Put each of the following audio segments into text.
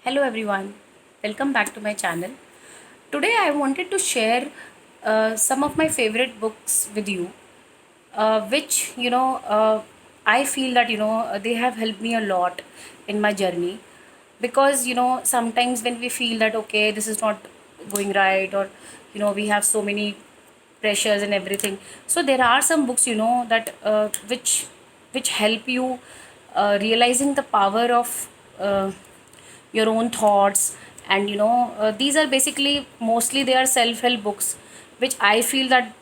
Hello everyone, welcome back to my channel. Today I wanted to share some of my favorite books with you, which I feel that they have helped me a lot in my journey because sometimes when we feel that okay this is not going right or we have so many pressures and everything, so there are some books that which help you realizing the power of your own thoughts. And these are basically mostly they are self-help books which I feel that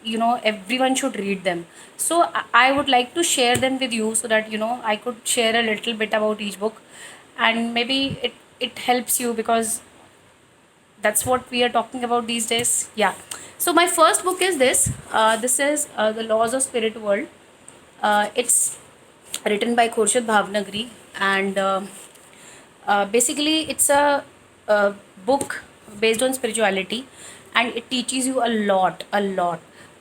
everyone should read them. So I would like to share them with you so that I could share a little bit about each book, and maybe it helps you because that's what we are talking about these days. Yeah. So my first book is this is The Laws of Spirit World. It's written by Khurshid Bhavnagri, and basically it's a book based on spirituality, and it teaches you a lot.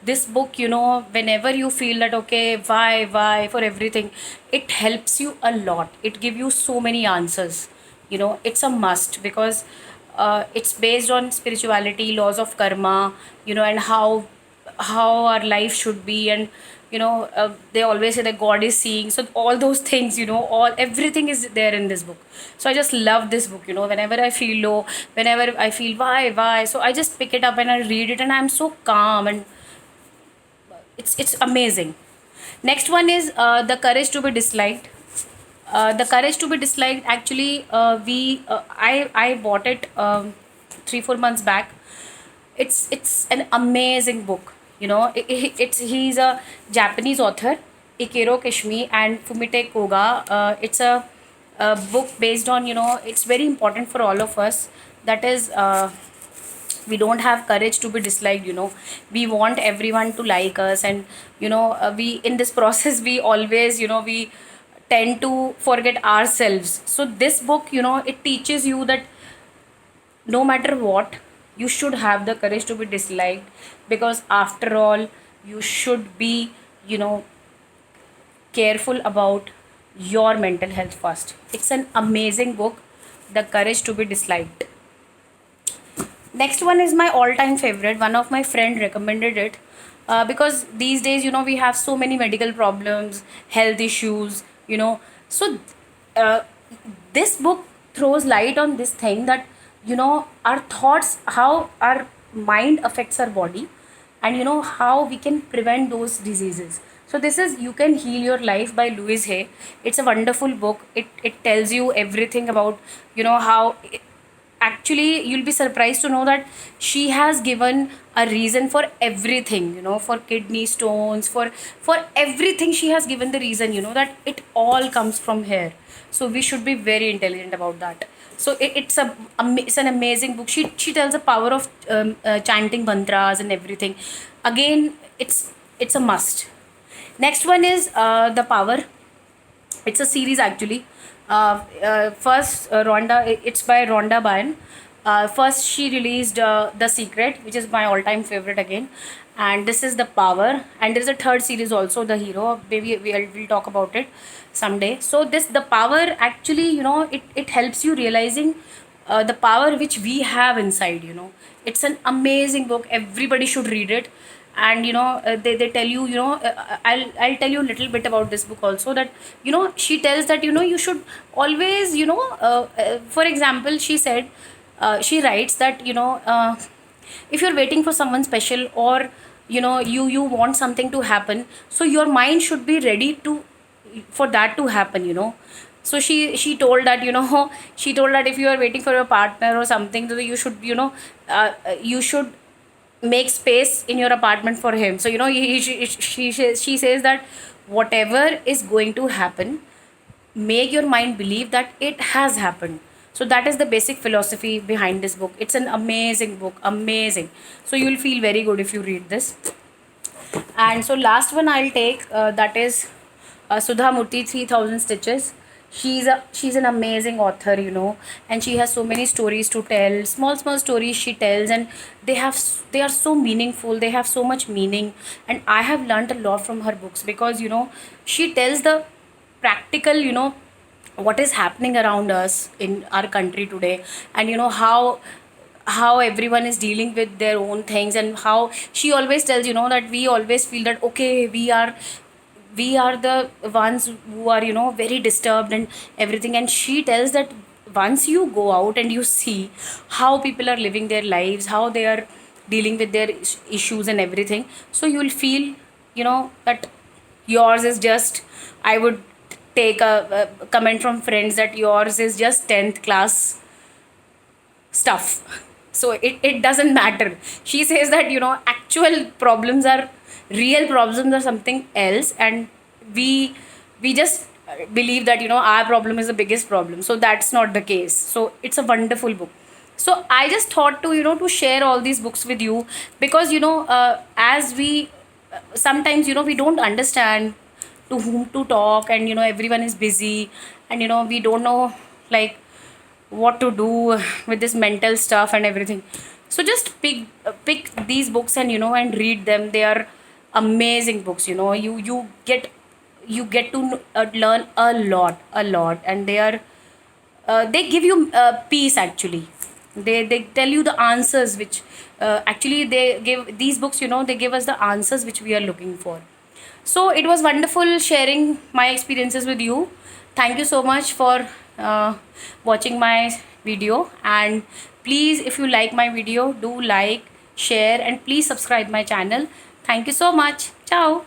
This book, whenever you feel that okay why for everything, it helps you a lot. It gives you so many answers. It's a must because it's based on spirituality, laws of karma, and how our life should be. And they always say that God is seeing, so all those things, all everything is there in this book. So I just love this book. Whenever I feel low, whenever I feel why, so I just pick it up and I read it, and I'm so calm, and it's amazing. Next one is The Courage to be Disliked. The Courage to be Disliked, actually, we I bought it 3-4 months back. It's an amazing book. It's he's a Japanese author, Ikero Kishimi and Fumite Koga. It's a book based on, it's very important for all of us. That is, we don't have courage to be disliked. We want everyone to like us, and we in this process we always, we tend to forget ourselves. So this book, it teaches you that no matter what, you should have the courage to be disliked, because after all, you should be, you know careful about your mental health first. It's an amazing book, The Courage to be Disliked. Next one is my all-time favorite. One of my friend recommended it because these days, we have so many medical problems, health issues. So uh, this book throws light on this thing that our thoughts, how our mind affects our body, and how we can prevent those diseases. So this is You Can Heal Your Life by Louise Hay. It's a wonderful book. It tells you everything about how actually you'll be surprised to know that she has given a reason for everything, for kidney stones, for everything. She has given the reason, that it all comes from here. So we should be very intelligent about that. So it's an amazing book. She tells the power of chanting mantras and everything. Again, it's a must. Next one is The Power. It's a series actually. First, it's by Rhonda Byrne. First, she released The Secret, which is my all-time favorite again, and this is The Power. And there is a third series also, The Hero. Maybe we'll talk about it someday. So this The Power, actually, it helps you realizing the power which we have inside. It's an amazing book. Everybody should read it. And they tell you, I'll tell you a little bit about this book also, that she tells that you should always, for example, she said, she writes that if you're waiting for someone special, or you want something to happen, so your mind should be ready to for that to happen. So she told that she told that if you are waiting for a partner or something, so you should you should make space in your apartment for him. So she says that whatever is going to happen, make your mind believe that it has happened. So that is the basic philosophy behind this book. It's an amazing book, amazing. So you'll feel very good if you read this. And so last one I'll take, that is Sudha Murthy, 3000 Stitches. She's an amazing author, and she has so many stories to tell, small stories she tells, and they are so meaningful. They have so much meaning, and I have learned a lot from her books because she tells the practical, what is happening around us in our country today, and how everyone is dealing with their own things, and how she always tells, that we always feel that okay, we are the ones who are, very disturbed and everything. And she tells that once you go out and you see how people are living their lives, how they are dealing with their issues and everything, so you'll feel, that yours is just, I would take a comment from friends that yours is just 10th class stuff. So it doesn't matter. She says that, actual problems are, real problems are something else, and we just believe that, our problem is the biggest problem. So that's not the case. So it's a wonderful book. So I just thought to, to share all these books with you, because, as we sometimes, we don't understand to whom to talk, and, everyone is busy, and, we don't know, like, what to do with this mental stuff and everything. So just pick these books, and, and read them. They are amazing books. You get to learn a lot, and they give you peace actually. They tell you the answers, which actually they give these books, they give us the answers which we are looking for. So it was wonderful sharing my experiences with you. Thank you so much for uh, watching my video. And please, if you like my video, do like, share, and please subscribe my channel. Thank you so much. Ciao.